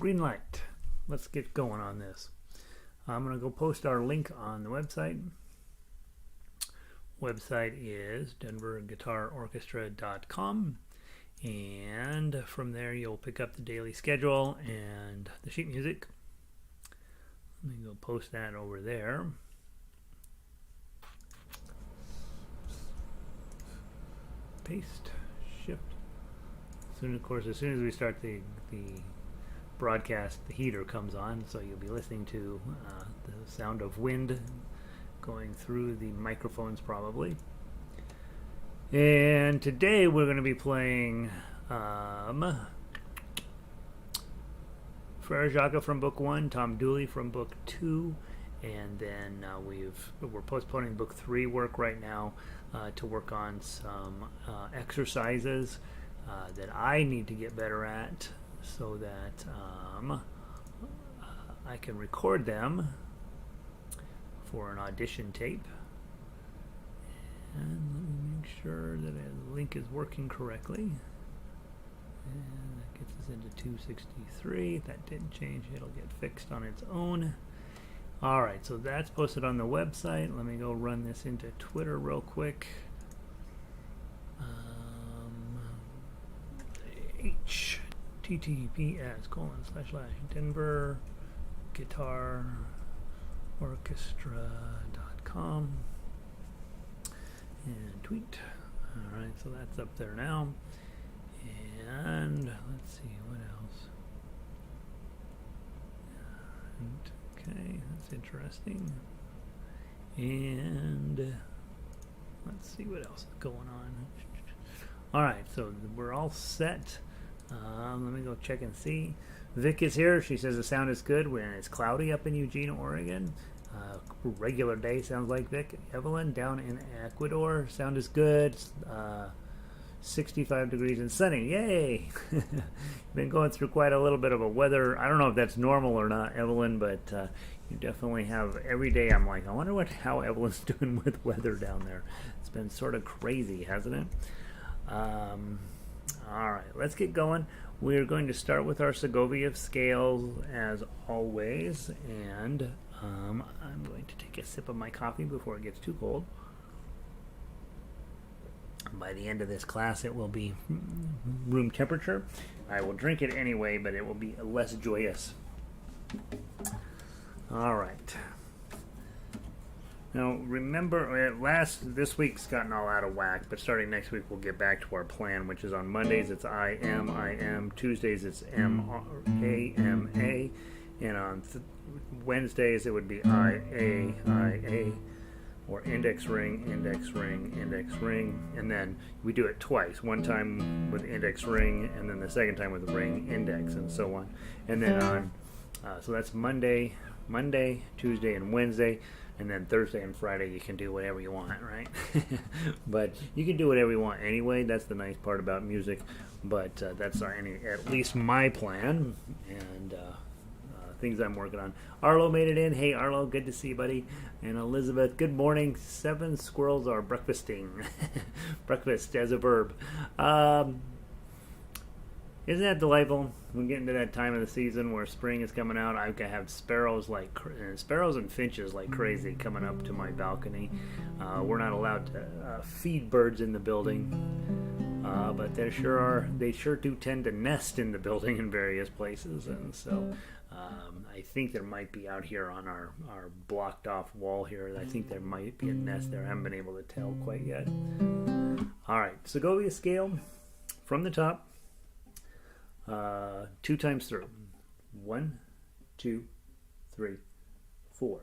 green light. Let's get going on this. I'm going to go post our link on the website. Website is denverguitarorchestra.com, and from there you'll pick up the daily schedule and the sheet music. Let me go post that over there. Paste, shift. Soon, of course, as soon as we start the broadcast, the heater comes on, so you'll be listening to the sound of wind going through the microphones probably. And today we're going to be playing Frère Jacques from Book 1, Tom Dooley from Book 2, and then we're postponing Book 3 work right now to work on some exercises that I need to get better at so that I can record them for an audition tape. And let me make sure that the link is working correctly. And that gets us into 263. If that didn't change, it'll get fixed on its own. Alright, so that's posted on the website. Let me go run this into Twitter real quick. https:// denverguitarorchestra.com and tweet. Alright, so that's up there now. And let's see what else. Okay, that's interesting. And let's see what else is going on. Alright, so we're all set. Let me go check and see. Vic is here. She says the sound is good when it's cloudy up in Eugene, Oregon. Regular day sounds like Vic. Evelyn down in Ecuador. Sound is good. 65 degrees and sunny. Yay! Been going through quite a little bit of a weather. I don't know if that's normal or not, Evelyn, but you definitely have every day. I'm like, I wonder how Evelyn's doing with weather down there. It's been sort of crazy, hasn't it? Alright, let's get going. We're going to start with our Segovia Scales as always, and I'm going to take a sip of my coffee before it gets too cold. By the end of this class, it will be room temperature. I will drink it anyway, but it will be less joyous. Alright. Now, remember, this week's gotten all out of whack, but starting next week, we'll get back to our plan, which is on Mondays, it's I am. Tuesdays, it's M-A, and on Wednesdays, it would be I-A, or index ring, index ring, index ring, and then we do it twice. One time with index ring, and then the second time with ring, index, and so on. And then on, so that's Monday, Tuesday, and Wednesday. And then Thursday and Friday you can do whatever you want, right? But you can do whatever you want anyway. That's the nice part about music. But that's at least my plan and things I'm working on. Arlo made it in. Hey, Arlo, good to see you, buddy. And Elizabeth, good morning. 7 squirrels are breakfasting. Breakfast as a verb. Isn't that delightful? We're getting to that time of the season where spring is coming out. I have sparrows and finches like crazy coming up to my balcony. We're not allowed to feed birds in the building, but they sure do tend to nest in the building in various places. And so I think there might be out here on our blocked off wall here. I think there might be a nest there. I haven't been able to tell quite yet. All right, Segovia scale from the top. 2 times through. 1, 2, 3, 4.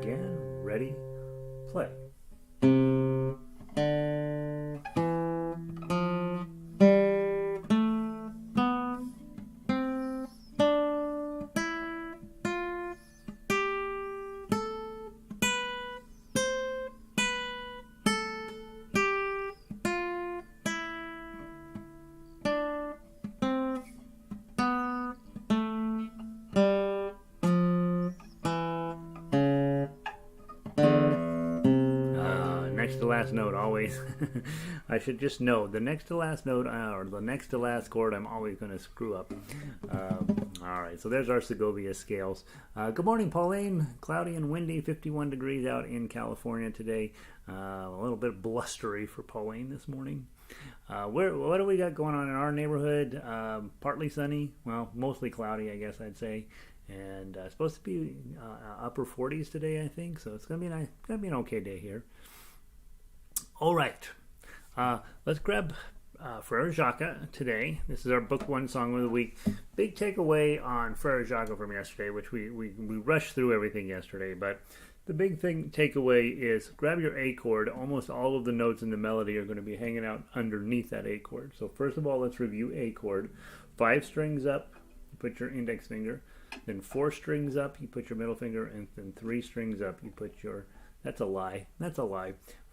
Again. last note always. I should just know the next to last note or the next to last chord I'm always going to screw up. All right, so there's our Segovia Scales. Good morning, Pauline. Cloudy and windy, 51 degrees out in California today. A little bit blustery for Pauline this morning. What do we got going on in our neighborhood? Partly sunny, well, mostly cloudy, I guess I'd say. And supposed to be upper 40s today, I think. So it's gonna be an okay day here. All right, let's grab Frère Jacques today. This is our book one song of the week. Big takeaway on Frère Jacques from yesterday, which we rushed through everything yesterday. But the big takeaway is grab your A chord. Almost all of the notes in the melody are going to be hanging out underneath that A chord. So first of all, let's review A chord. 5 strings up, you put your index finger. Then 4 strings up, you put your middle finger, and then 3 strings up, you put your, that's a lie,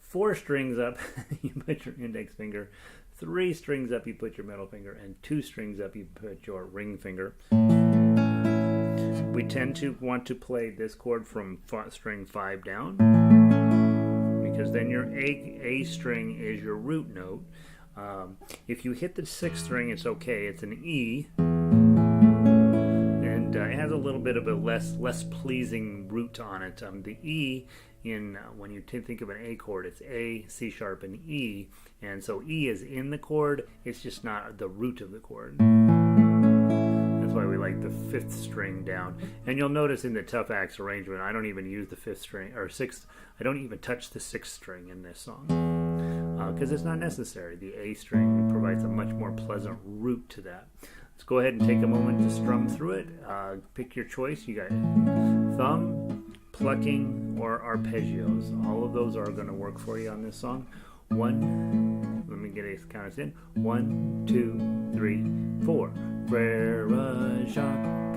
4 strings up, you put your index finger, 3 strings up, you put your middle finger, and 2 strings up, you put your ring finger. We tend to want to play this chord from string 5 down, because then your A string is your root note. If you hit the 6th string, it's okay, it's an E. It has a little bit of a less pleasing root on it. The E when you think of an A chord, it's A, C sharp, and E, and so E is in the chord. It's just not the root of the chord. That's why we like the 5th string down. And you'll notice in the tough axe arrangement, I don't even use the 5th string or 6th. I don't even touch the 6th string in this song because it's not necessary. The A string provides a much more pleasant root to that. Let's go ahead and take a moment to strum through it. Pick your choice. You got thumb, plucking, or arpeggios. All of those are going to work for you on this song. Let me get a count us in. 1, 2, 3, 4. Frère Jacques,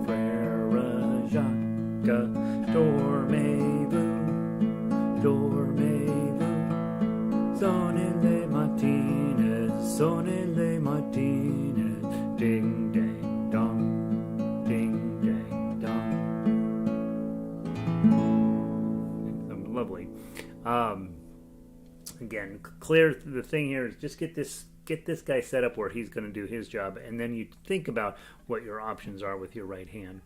Frère Jacques, dormez-vous, dormez-vous, sonnez les matines, sonnez les matines. Ding, dang, dong. Ding, dang, dong. Lovely. Again, clear. The thing here is just get this guy set up where he's going to do his job, and then you think about what your options are with your right hand.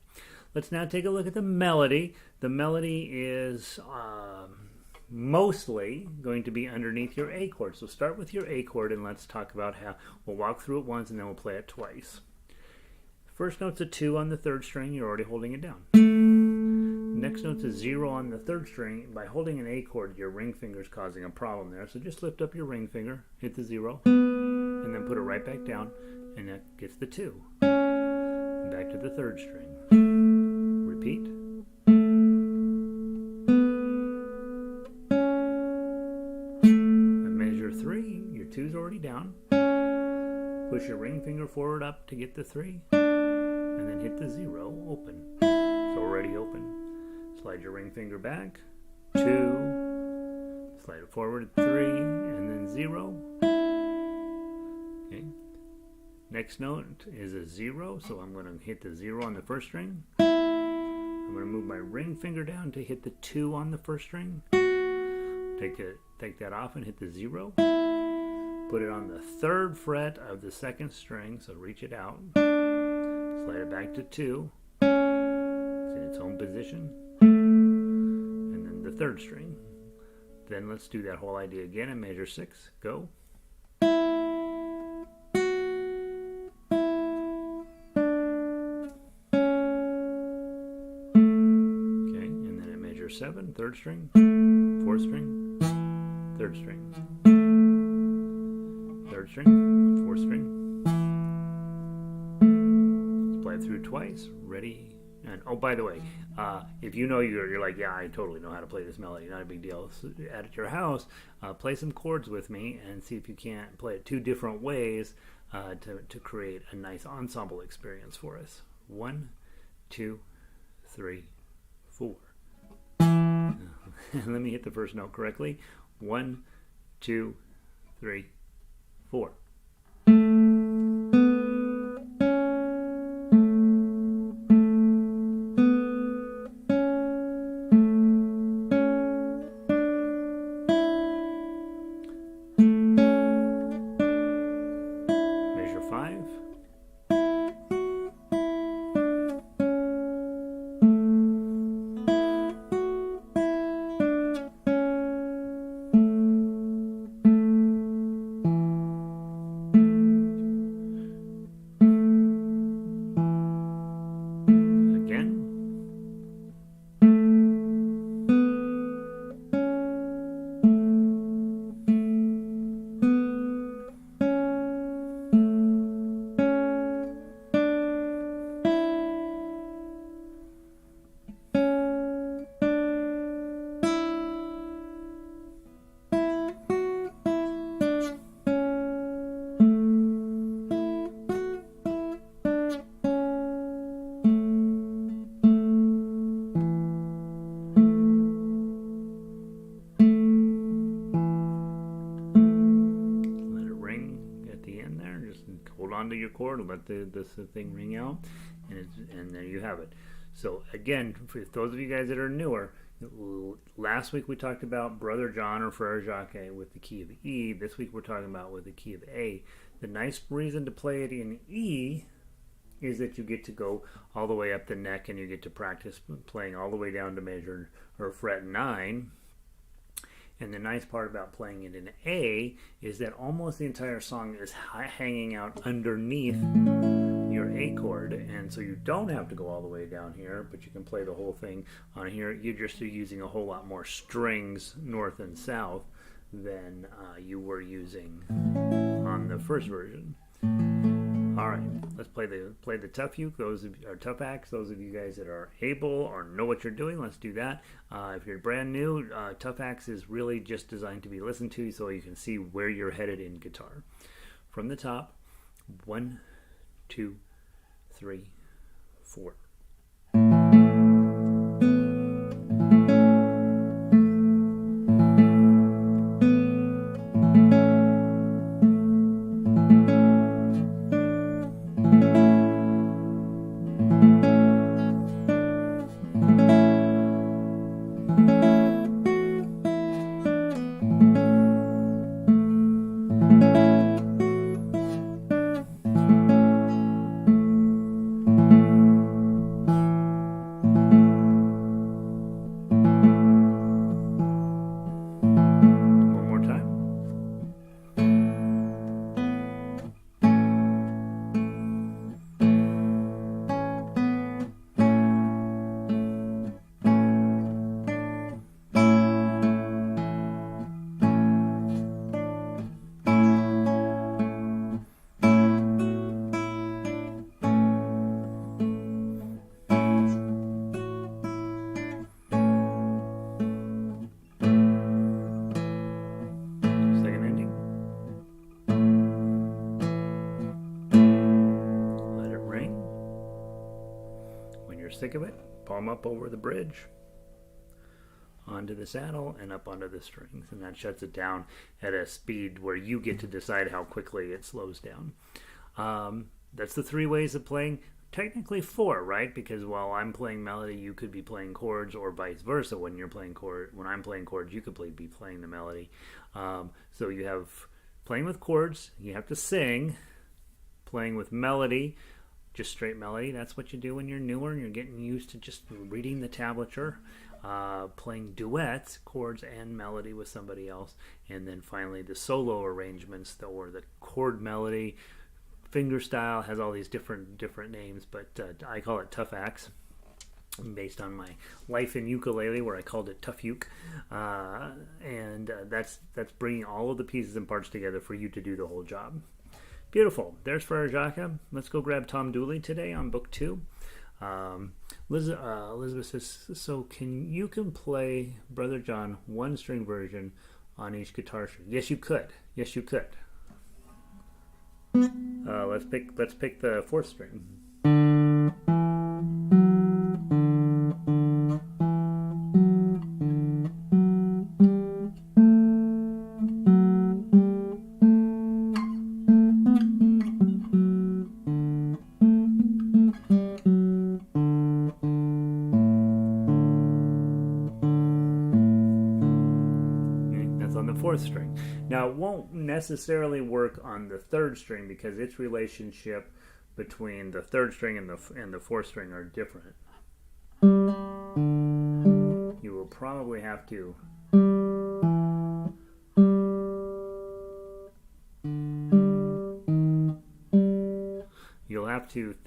Let's now take a look at the melody. The melody is mostly going to be underneath your A chord. So start with your A chord and let's talk about how we'll walk through it once and then we'll play it twice. First note's a 2 on the 3rd string, you're already holding it down. Next note's a 0 on the 3rd string. By holding an A chord, your ring finger is causing a problem there. So just lift up your ring finger, hit the 0, and then put it right back down, and that gets the 2. And back to the 3rd string. Repeat. Measure 3, your 2's already down. Push your ring finger forward up to get the 3, and then hit the 0, open. It's already open. Slide your ring finger back, 2, slide it forward, 3, and then 0. Okay. Next note is a 0, so I'm going to hit the 0 on the 1st string. I'm going to move my ring finger down to hit the 2 on the 1st string. Take that off and hit the 0. Put it on the 3rd fret of the 2nd string, so reach it out. Slide it back to 2. It's in its own position. And then the 3rd string. Then let's do that whole idea again and measure 6. Go. Okay, and then at measure 7, 3rd string, 4th string, 3rd string, 3rd string, 4th string. Let's play it through twice. Ready? And oh, by the way, if you know you're like, yeah, I totally know how to play this melody, not a big deal. So at your house, play some chords with me and see if you can't play it 2 different ways to create a nice ensemble experience for us. 1, 2, 3, 4. Let me hit the first note correctly. 1, 2, 3, 4. the thing ring out, and there you have it. So again, for those of you guys that are newer, last week we talked about Brother John or Frère Jacques with the key of E. This week we're talking about with the key of A. The nice reason to play it in E is that you get to go all the way up the neck and you get to practice playing all the way down to measure or fret 9. And the nice part about playing it in A is that almost the entire song is hanging out underneath your A chord, and so you don't have to go all the way down here, but you can play the whole thing on here. You're just using a whole lot more strings north and south than you were using on the first version. All right, let's play the tough uke. Those are tough axe. Those of you guys that are able or know what you're doing, let's do that. If you're brand new, tough axe is really just designed to be listened to, so you can see where you're headed in guitar. From the top, 1, 2, 3, 4. Sick of it, palm up over the bridge, onto the saddle, and up onto the strings, and that shuts it down at a speed where you get to decide how quickly it slows down. That's the 3 ways of playing. Technically 4, right? Because while I'm playing melody, you could be playing chords, or vice versa. When I'm playing chords, you could be playing the melody. So you have playing with chords, you have to sing, playing with melody, just straight melody. That's what you do when you're newer and you're getting used to just reading the tablature, playing duets, chords and melody with somebody else, and then finally the solo arrangements, or the chord melody. Fingerstyle has all these different names, but I call it tough axe, based on my life in ukulele, where I called it tough uke, and that's bringing all of the pieces and parts together for you to do the whole job. Beautiful. There's Frère Jacques. Let's go grab Tom Dooley today on book 2. Elizabeth says, so you can play Brother John 1-string version on each guitar string? Yes, you could. Yes, you could. Let's pick the 4th string. String. Now, it won't necessarily work on the 3rd string because its relationship between the 3rd string and the 4th string are different. You will probably have to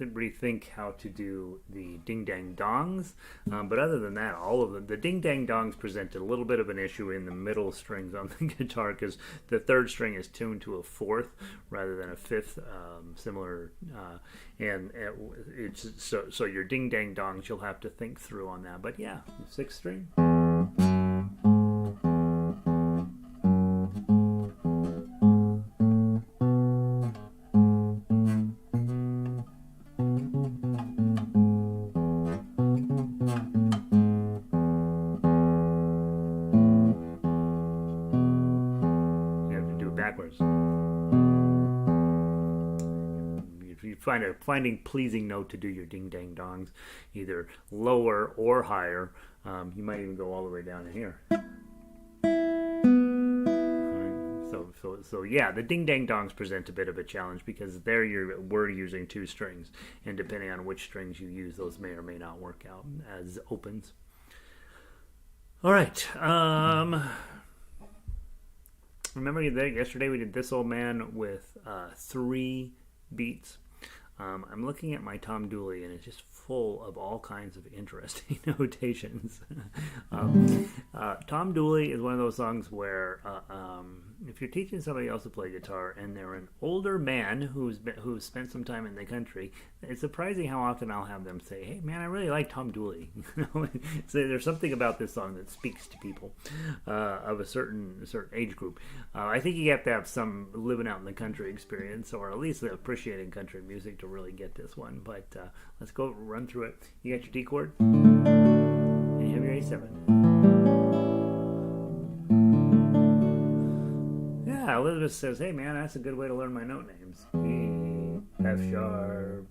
rethink how to do the ding-dang-dongs, but other than that, all of the ding-dang-dongs present a little bit of an issue in the middle strings on the guitar, because the 3rd string is tuned to a 4th rather than a 5th, similar, and it's so your ding-dang-dongs you'll have to think through on that. But yeah, 6th string. find finding pleasing note to do your ding dang dongs, either lower or higher. You might even go all the way down to here. So yeah, the ding dang dongs present a bit of a challenge because there we're using 2 strings, and depending on which strings you use, those may or may not work out as opens. All right. Remember that yesterday we did This Old Man with 3 beats. I'm looking at my Tom Dooley, and it's just full of all kinds of interesting notations. Tom Dooley is one of those songs where if you're teaching somebody else to play guitar and they're an older man who's spent some time in the country, it's surprising how often I'll have them say, "Hey man, I really like Tom Dooley." So there's something about this song that speaks to people of a certain age group. I think you have to have some living out in the country experience, or at least appreciating country music, to really get this one. But let's go run through it. You got your D chord, and you have your A7. Yeah, Elizabeth says, "Hey man, that's a good way to learn my note names. E, F sharp,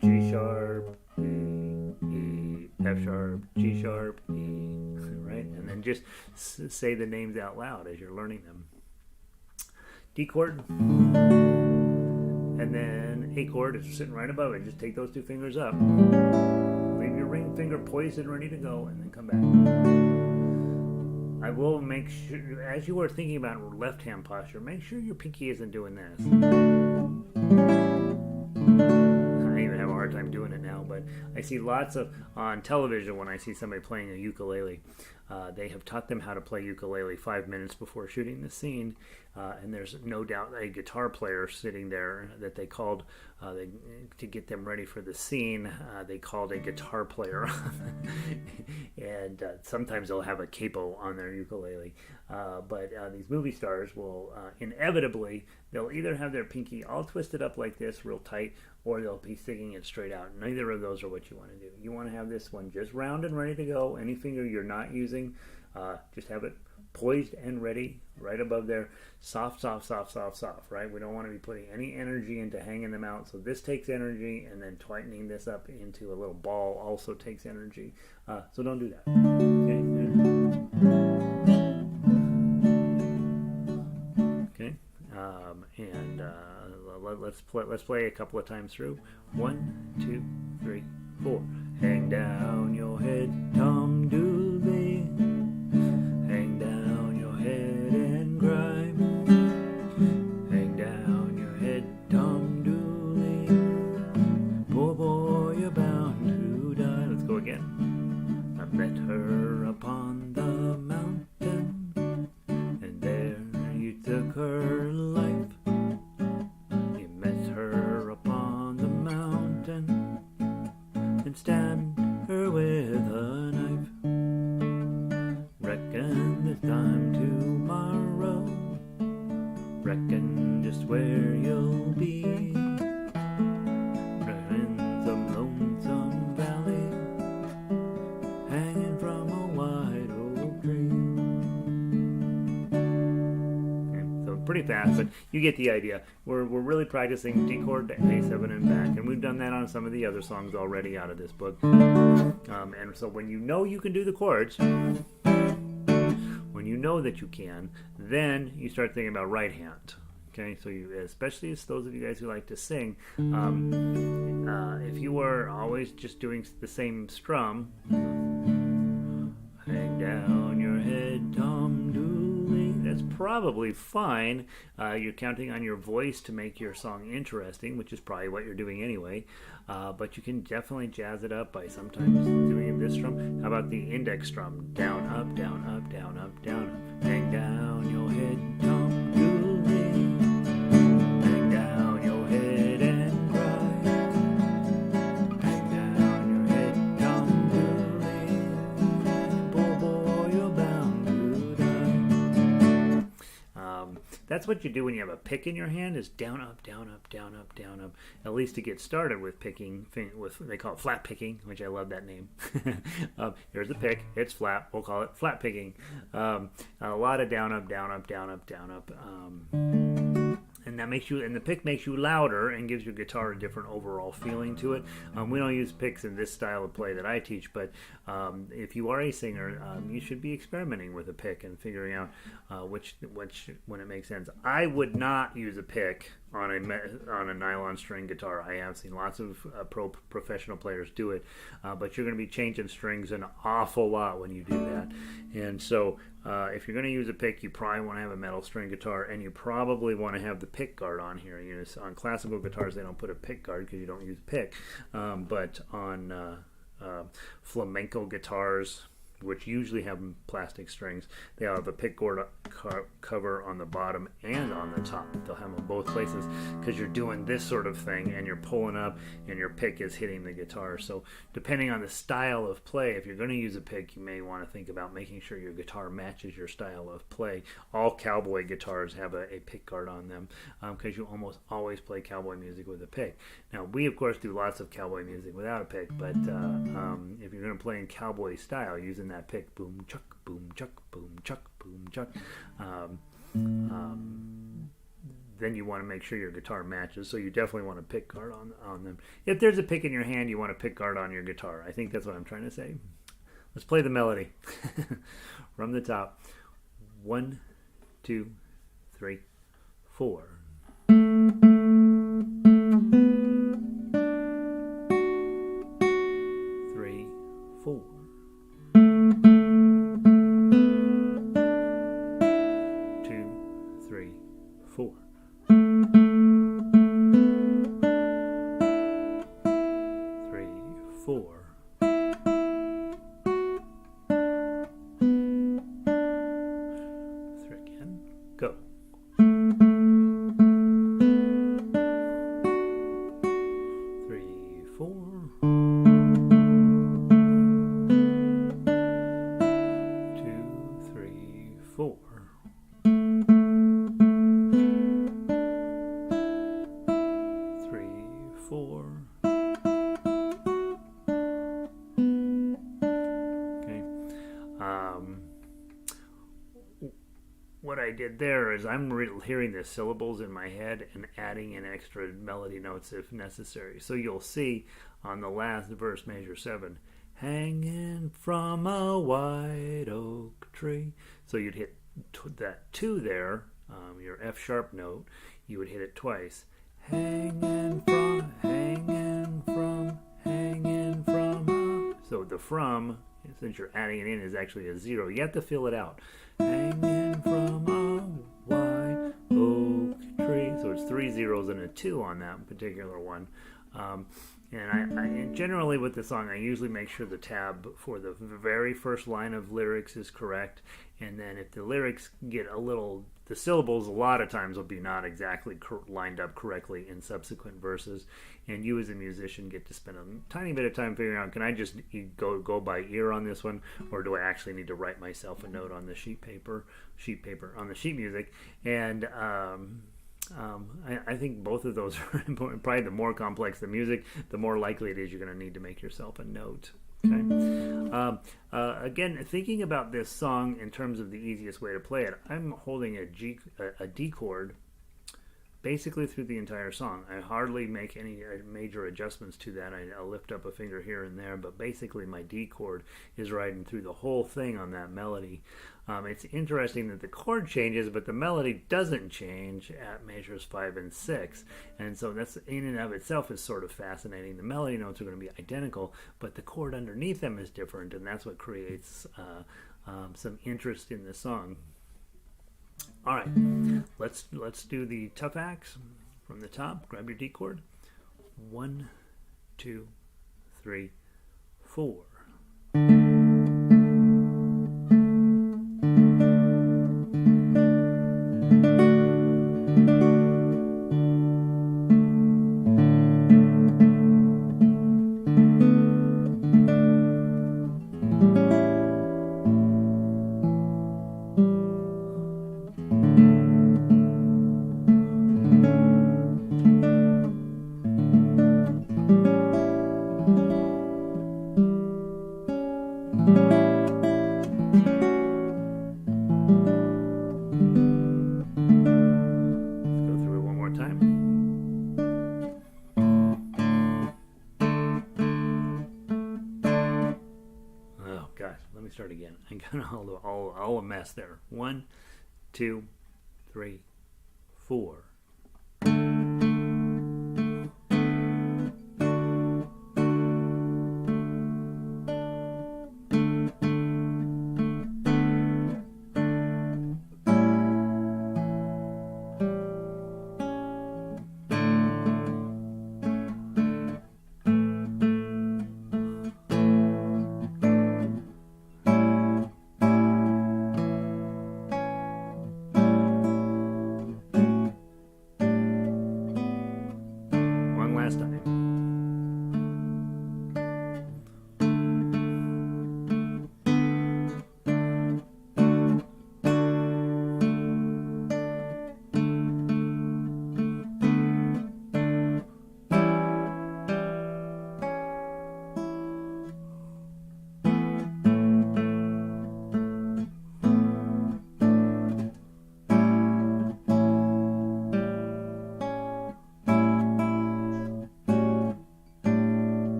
G sharp, E, F sharp, G sharp, E," right? And then just say the names out loud as you're learning them. D chord, and then A chord is sitting right above it. Just take those 2 fingers up. Leave your ring finger poised and ready to go, and then come back. I will make sure, as you are thinking about left-hand posture, make sure your pinky isn't doing this. I even have a hard time doing it now, but I see lots of, on television, when I see somebody playing a ukulele, they have taught them how to play ukulele 5 minutes before shooting the scene, and there's no doubt a guitar player sitting there that they called to get them ready for the scene. They called a guitar player, and sometimes they'll have a capo on their ukulele. But these movie stars will inevitably, they'll either have their pinky all twisted up like this, real tight, or they'll be sticking it straight out. Neither of those are what you want to do. You want to have this one just round and ready to go. Any finger you're not using, just have it poised and ready right above there. Soft, soft, soft, soft, soft, right? We don't want to be putting any energy into hanging them out. So this takes energy, and then tightening this up into a little ball also takes energy. So don't do that. Okay? Let's play a couple of times through. 1, 2, 3, 4. Hang down your head, Tom Dooley. Hang down your head and cry. Hang down your head, Tom Dooley. Poor boy, you're bound to die. Let's go again. I met her upon the mountain, and there you took her life. You met her upon the mountain, and stabbed her with a knife. Reckon this time tomorrow, reckon just where you'll be. In some lonesome valley, hanging from a white oak tree. Okay, so pretty fast, but you get the idea. We're really practicing D chord to A7 and back, and we've done that on some of the other songs already out of this book. And so when you know you can do the chords, when you know that you can, then you start thinking about right hand. Okay, so you, especially as those of you guys who like to sing, if you were always just doing the same strum, hang down your head, Tom Dooley, that's probably fine. You're counting on your voice to make your song interesting, which is probably what you're doing anyway. But you can definitely jazz it up by sometimes doing this strum. How about the index strum? Down, up, down, up, down, up, down, up. Hang down your head, Tom Dooley. Hang down your head and cry. Hang down your head, Tom Dooley. Poor boy, you're bound to die. That's what you do when you have a pick in your hand, is down, up, down, up, down, up, down, up. At least to get started with picking, they call it flat picking, which I love that name. Here's a pick, it's flat, we'll call it flat picking. A lot of down, up, down, up, down, up, down, up. And and that makes you, and the pick makes you louder and gives your guitar a different overall feeling to it. We don't use picks in this style of play that I teach, but if you are a singer, you should be experimenting with a pick and figuring out which when it makes sense. I would not use a pick on a nylon string guitar. I have seen lots of professional players do it, but you're going to be changing strings an awful lot when you do that. And so if you're going to use a pick, you probably want to have a metal string guitar, and you probably want to have the pick guard on here. You know, on classical guitars, they don't put a pick guard because you don't use a pick, but on flamenco guitars, which usually have plastic strings, they have a pick guard cover on the bottom and on the top. They'll have them in both places because you're doing this sort of thing and you're pulling up and your pick is hitting the guitar. So depending on the style of play, if you're going to use a pick, you may want to think about making sure your guitar matches your style of play. All cowboy guitars have a pick guard on them because you almost always play cowboy music with a pick. Now, we of course do lots of cowboy music without a pick, but if you're going to play in cowboy style, using that pick, boom chuck, boom chuck, boom chuck, boom chuck, then you want to make sure your guitar matches. So you definitely want a pick guard on them. If there's a pick in your hand, you want a pick guard on your guitar. I think that's what I'm trying to say. Let's play the melody from the top. 1, 2, 3, 4. 3, 4. 2, 3, 4. 3, 4. Three again. Go. 3, 4. 2, 3, 4. 3, 4. Okay. What I did there is I'm hearing the syllables in my head and adding in extra melody notes if necessary. So you'll see on the last verse, measure 7, hanging from a white oak tree. So you'd hit that 2 there, your F sharp note, you would hit it twice. Hanging from, hanging from, hanging from. So the from, since you're adding it in, is actually a 0. You have to fill it out. Hanging from a white oak tree. So it's 3 zeros and a 2 on that particular one. And generally with the song, I usually make sure the tab for the very first line of lyrics is correct. And then if the lyrics get the syllables a lot of times will be not exactly lined up correctly in subsequent verses. And you as a musician get to spend a tiny bit of time figuring out, can I just go by ear on this one? Or do I actually need to write myself a note on the sheet paper, on the sheet music? And I think both of those are important. Probably the more complex the music, the more likely it is you're going to need to make yourself a note. Okay. Again, thinking about this song in terms of the easiest way to play it, I'm holding a D chord basically through the entire song. I hardly make any major adjustments to that. I'll lift up a finger here and there, but basically my D chord is riding through the whole thing on that melody. It's interesting that the chord changes, but the melody doesn't change at measures 5 and 6. And so that's in and of itself is sort of fascinating. The melody notes are going to be identical, but the chord underneath them is different, and that's what creates some interest in the song. All right, let's do the tough axe from the top. Grab your D chord. 1, 2, 3, 4. gosh, let me start again. I got all a mess there. 1, 2, 3, 4. Last time.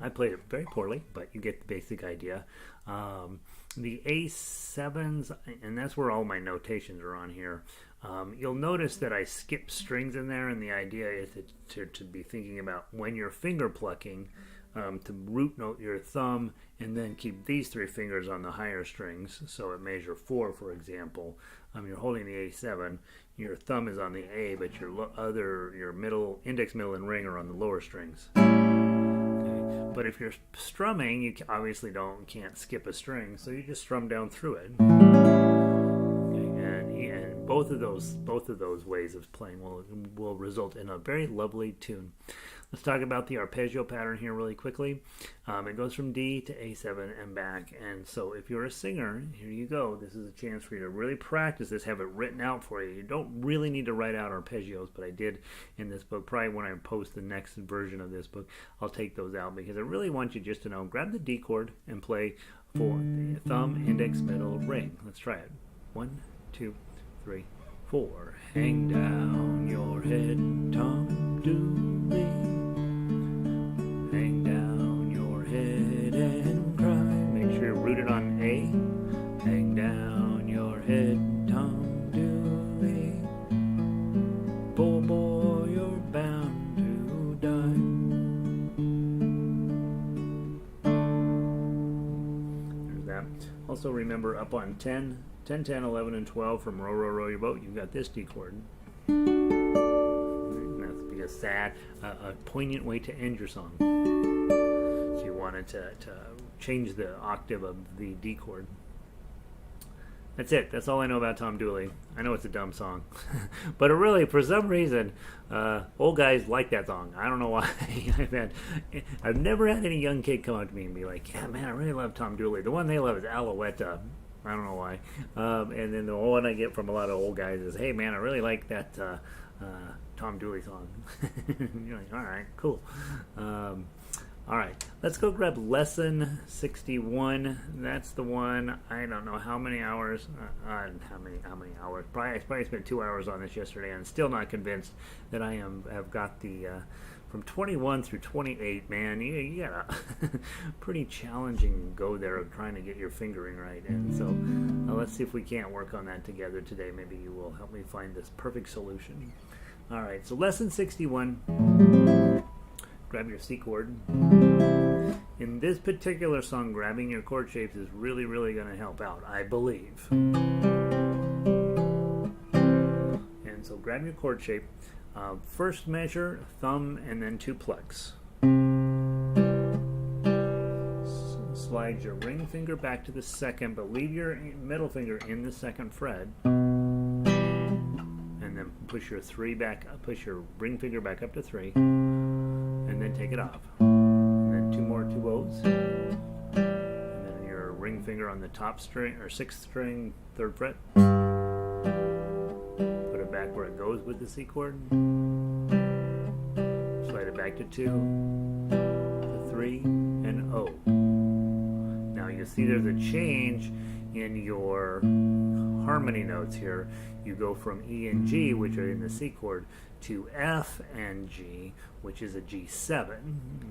I played it very poorly, but you get the basic idea. The A7s, and that's where all my notations are on here. You'll notice that I skip strings in there, and the idea is to be thinking about when you're finger plucking, to root note your thumb, and then keep these 3 fingers on the higher strings. So at measure 4, for example, you're holding the A7, your thumb is on the A, but your middle, index, middle, and ring are on the lower strings. But if you're strumming, you obviously can't skip a string, so you just strum down through it. Okay, and both of those ways of playing will result in a very lovely tune. Let's talk about the arpeggio pattern here really quickly. It goes from D to A7 and back. And so if you're a singer, here you go. This is a chance for you to really practice this, have it written out for you. You don't really need to write out arpeggios, but I did in this book. Probably when I post the next version of this book, I'll take those out because I really want you just to know, grab the D chord and play for the thumb, index, middle, ring. Let's try it. 1, 2, 3, 4. Hang down your head, Tom Dooley. Hang down your head and cry. Make sure you're rooted on A. Hang down your head, Tom Dooley. Poor boy, you're bound to die. There's that. Also remember up on 10, 10, 10, 11, and 12 from Row, Row, Row Your Boat, you've got this D chord. That's be a sad, a poignant way to end your song. So you wanted to change the octave of the D chord. That's it. That's all I know about Tom Dooley. I know it's a dumb song. But it really, for some reason, old guys like that song. I don't know why. I've never had any young kid come up to me and be like, yeah, man, I really love Tom Dooley. The one they love is Alouetta. I don't know why. And then the one I get from a lot of old guys is, hey, man, I really like that Tom Dooley song. You're like, all right, cool. All right, let's go grab lesson 61. That's the one. I don't know how many hours. How many hours? I probably spent 2 hours on this yesterday, and still not convinced that I have got the from 21 through 28. Man, you got a pretty challenging go there of trying to get your fingering right. And so let's see if we can't work on that together today. Maybe you will help me find this perfect solution. All right, so lesson 61. Grab your C chord. In this particular song, grabbing your chord shapes is really, really going to help out, I believe. And so grab your chord shape. First measure, thumb, and then 2 plucks. Slide your ring finger back to the second, but leave your middle finger in the second fret. And then push your ring finger back up to 3. And then take it off. And then 2 more 2 O's. And then your ring finger on the top string, or 6th string, 3rd fret. Put it back where it goes with the C chord. Slide it back to 2, to 3, and O. Now you see there's a change in your harmony notes here. You go from E and G, which are in the C chord, to F and G, which is a G7.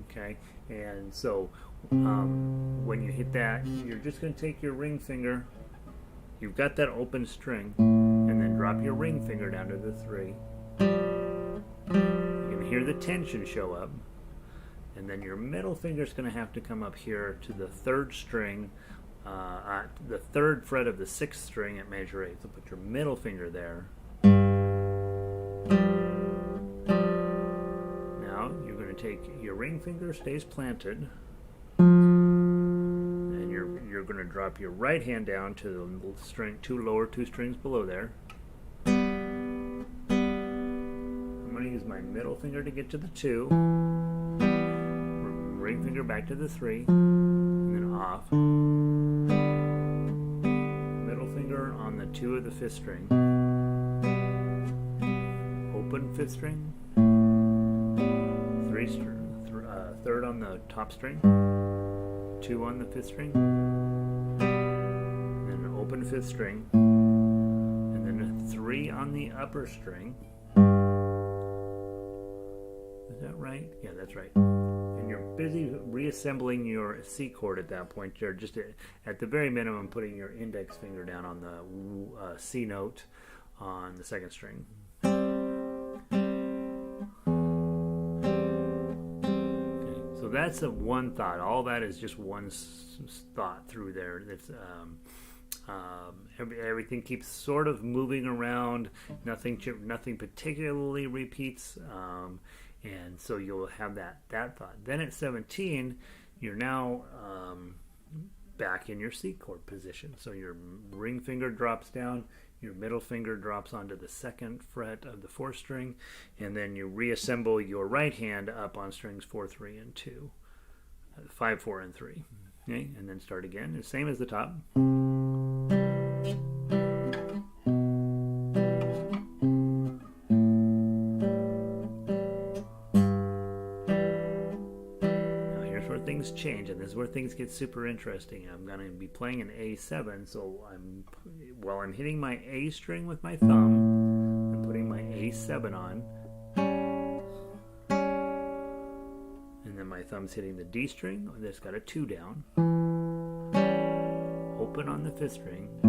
Okay, and so when you hit that, you're just going to take your ring finger. You've got that open string, and then drop your ring finger down to the 3. You can hear the tension show up, and then your middle finger is going to have to come up here to the 3rd string, the 3rd fret of the 6th string at measure 8. So put your middle finger there. Now you're going to take your ring finger, stays planted, and you're going to drop your right hand down to the string, 2 strings below there. I'm going to use my middle finger to get to the 2, ring finger back to the 3, and then off. Middle finger on the 2 of the 5th string, open 5th string, 3rd on the top string, 2 on the 5th string, then an open 5th string, and then a 3 on the upper string. Is that right? Yeah, that's right. And you're busy reassembling your C chord at that point. You're just at the very minimum putting your index finger down on the C note on the 2nd string. So that's one thought. All that is just one thought through there. That's everything keeps sort of moving around. Nothing particularly repeats, and so you'll have that thought. Then at 17, you're now back in your C chord position. So your ring finger drops down. Your middle finger drops onto the 2nd fret of the 4th string, and then you reassemble your right hand up on strings 4, 3, and 2, 5, 4, and 3. Okay, and then start again. The same as the top. Things change, and this is where things get super interesting. I'm going to be playing an A7, so while I'm hitting my A string with my thumb, I'm putting my A7 on, and then my thumb's hitting the D string that's got a 2 down, open on the 5th string. I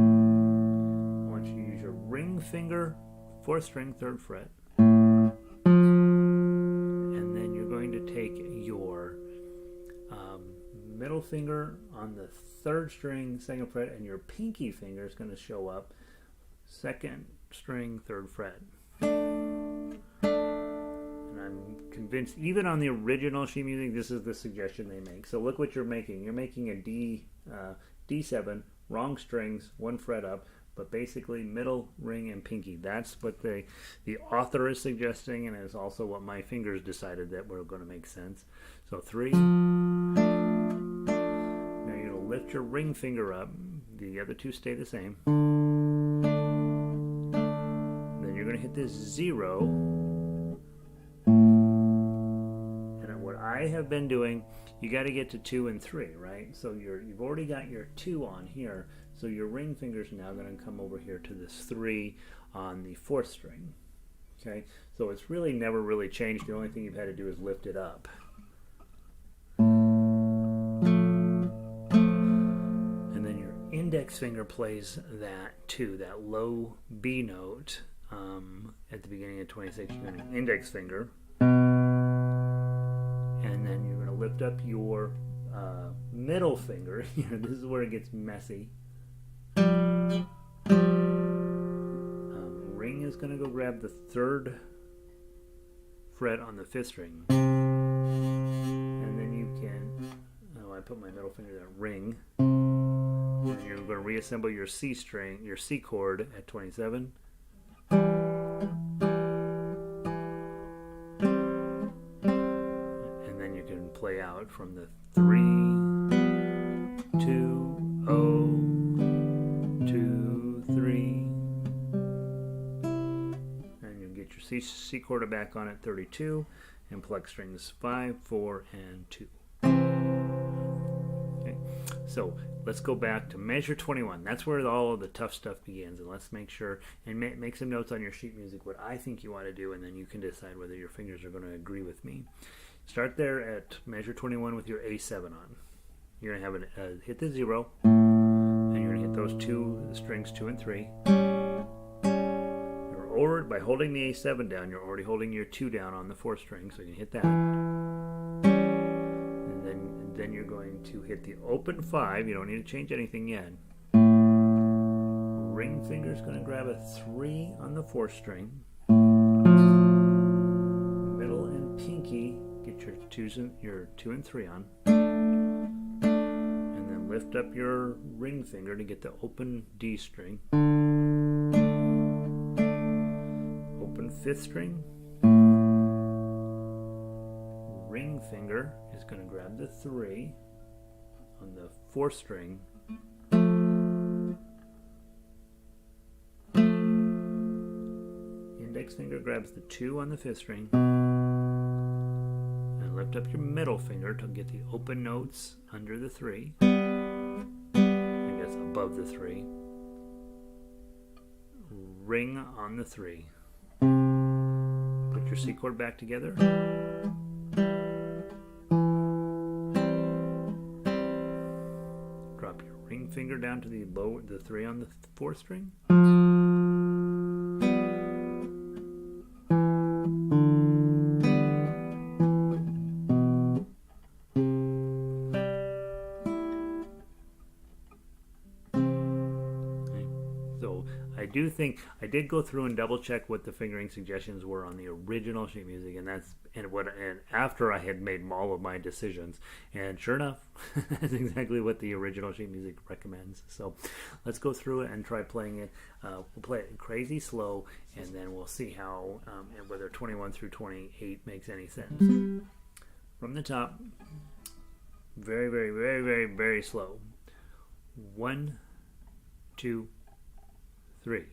want you to use your ring finger, 4th string, 3rd fret, and then you're going to take your middle finger on the 3rd string, 2nd fret, and your pinky finger is going to show up 2nd string, 3rd fret. And I'm convinced, even on the original sheet music, this is the suggestion they make. So look what you're making. You're making a D7, wrong strings, 1 fret up, but basically middle, ring, and pinky. That's what the author is suggesting, and it's also what my fingers decided that were going to make sense. So 3. Lift your ring finger up. The other 2 stay the same. Then you're going to hit this 0. And what I have been doing, you got to get to 2 and 3, right? So you've already got your 2 on here. So your ring finger is now going to come over here to this 3 on the 4th string. Okay, so it's really never really changed. The only thing you've had to do is lift it up. Index finger plays that too, that low B note at the beginning of 26. You're going to index finger, and then you're going to lift up your middle finger. This is where it gets messy. Ring is going to go grab the 3rd fret on the 5th string, and then you can, I put my middle finger there, ring. And you're going to reassemble your C string, your C chord at 27. And then you can play out from the 3, 2, 0, 2, 3. And you get your C chord back on at 32 and pluck strings 5, 4, and 2. So let's go back to measure 21. That's where all of the tough stuff begins. And let's make sure and make some notes on your sheet music what I think you want to do, and then you can decide whether your fingers are going to agree with me. Start there at measure 21 with your A7 on. You're going to have hit the 0, and you're going to hit those the strings 2 and 3. By holding the A7 down, you're already holding your 2 down on the 4th string, so you can hit that. And then you're going to hit the open 5. You don't need to change anything yet. Ring finger is going to grab a 3 on the 4th string. Middle and pinky, get your 2 and 3 on. And then lift up your ring finger to get the open D string. 5th string, ring finger is going to grab the 3 on the 4th string, index finger grabs the 2 on the 5th string, and lift up your middle finger to get the open notes under the 3, I guess above the 3, ring on the 3. Put your C chord back together. Drop your ring finger down to the 3 on the 4th string. I did go through and double check what the fingering suggestions were on the original sheet music, and after I had made all of my decisions, and sure enough, that's exactly what the original sheet music recommends. So let's go through it and try playing it. We'll play it crazy slow, and then we'll see how and whether 21 through 28 makes any sense. From the top, very, very, very, very, very slow. 1, 2, 3.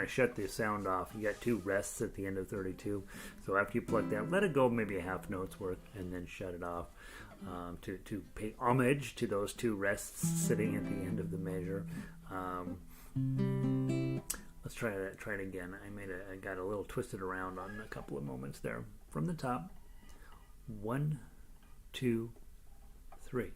Shut the sound off. You got 2 rests at the end of 32, so after you pluck that, let it go maybe a half note's worth, and then shut it off to pay homage to those 2 rests sitting at the end of the measure. Let's try it again. I got a little twisted around on a couple of moments there. From the top, 1, 2, 3.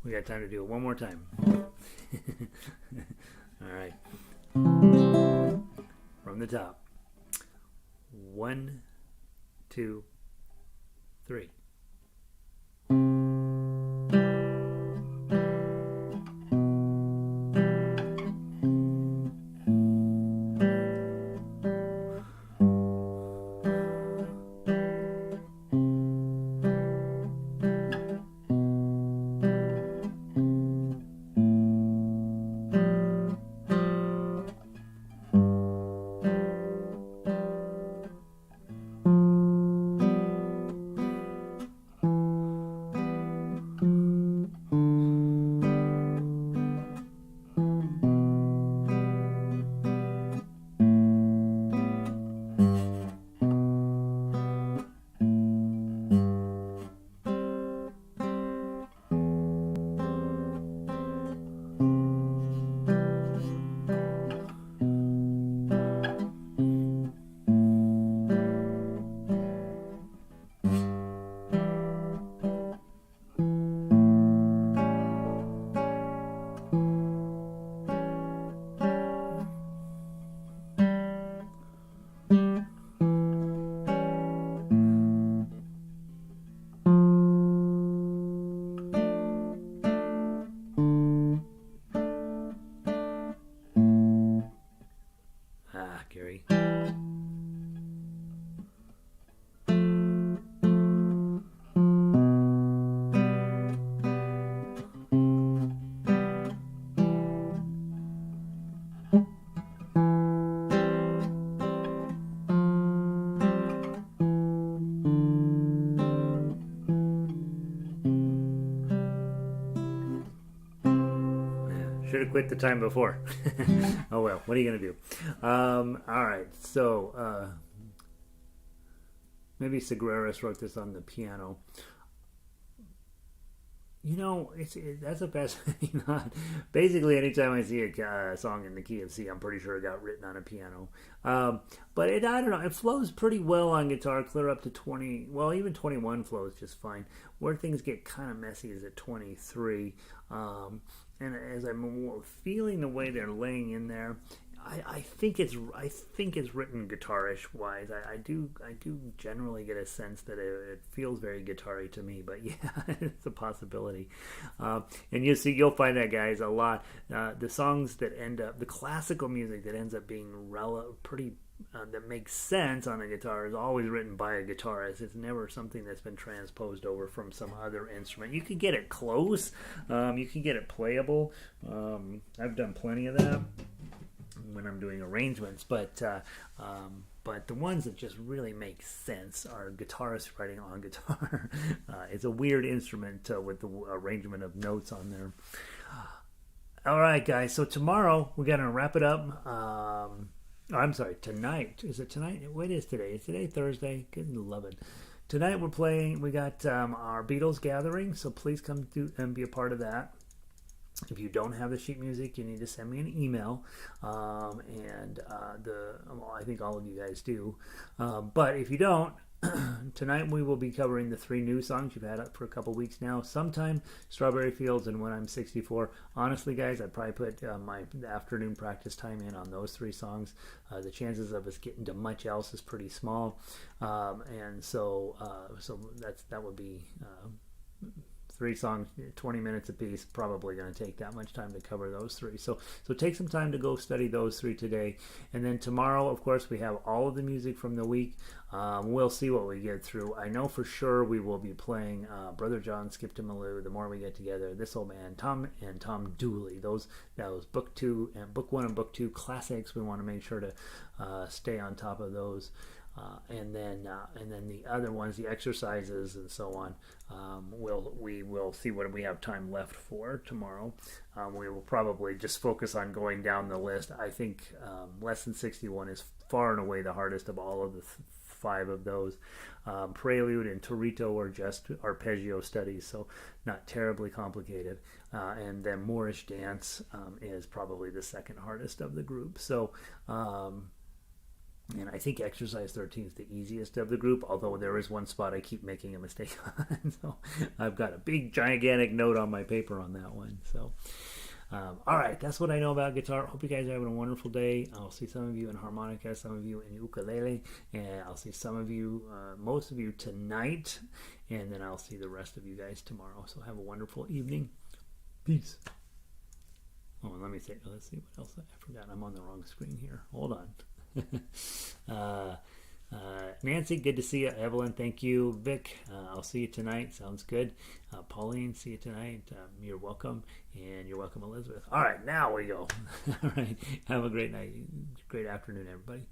We got time to do it one more time. All right. From the top. 1, 2, 3. Gary. Should have quit the time before. Oh well, what are you going to do? All right, so maybe Segreras wrote this on the piano. You know, that's a fascinating thought. Basically, anytime I see a song in the key of C, I'm pretty sure it got written on a piano. But I don't know, it flows pretty well on guitar, clear up to 20, well, even 21 flows just fine. Where things get kind of messy is at 23. And as I'm feeling the way they're laying in there, I think it's written guitarish wise. I do generally get a sense that it feels very guitar-y to me, but yeah, it's a possibility. And you'll find that, guys, a lot. The songs that end up, the classical music that ends up being pretty that makes sense on a guitar is always written by a guitarist. It's never something that's been transposed over from some other instrument. You can get it close. You can get it playable. I've done plenty of that when I'm doing arrangements, but the ones that just really make sense are guitarists writing on guitar. It's a weird instrument with the arrangement of notes on there. All right, guys, so tomorrow we're going to wrap it up. I'm sorry, tonight. Is it tonight? What is today? Is today Thursday? Good love it. Tonight we're playing, we got our Beatles gathering, so please come through and be a part of that. If you don't have the sheet music, you need to send me an email, I think all of you guys do. But if you don't, tonight we will be covering the 3 new songs you've had up for a couple weeks now. Sometime Strawberry Fields and When I'm 64. Honestly, guys, I'd probably put my afternoon practice time in on those 3 songs. The chances of us getting to much else is pretty small, and so that would be 3 songs, 20 minutes apiece. Probably going to take that much time to cover those 3. So take some time to go study those 3 today. And then tomorrow, of course, we have all of the music from the week. We'll see what we get through. I know for sure we will be playing Brother John Skipped to Malou, The More We Get Together, This Old Man, Tom Dooley. Those book 2 and book 1 and book 2 classics. We want to make sure to stay on top of those. And then the other ones, the exercises and so on, we will see what we have time left for tomorrow. We will probably just focus on going down the list. I think Lesson 61 is far and away the hardest of all of the 5 of those. Prelude and Torito are just arpeggio studies, so not terribly complicated. And then Moorish Dance is probably the second hardest of the group. So And I think exercise 13 is the easiest of the group, although there is one spot I keep making a mistake on. So I've got a big, gigantic note on my paper on that one. So, all right, that's what I know about guitar. Hope you guys are having a wonderful day. I'll see some of you in harmonica, some of you in ukulele, and I'll see some of you, most of you tonight, and then I'll see the rest of you guys tomorrow. So have a wonderful evening. Peace. Oh, and let's see what else I forgot. I'm on the wrong screen here. Hold on. Nancy, good to see you. Evelyn, thank you. Vic, I'll see you tonight. Sounds good. Pauline, see you tonight. You're welcome. And you're welcome, Elizabeth. All right, now we go. All right. Have a great night. Great afternoon, everybody.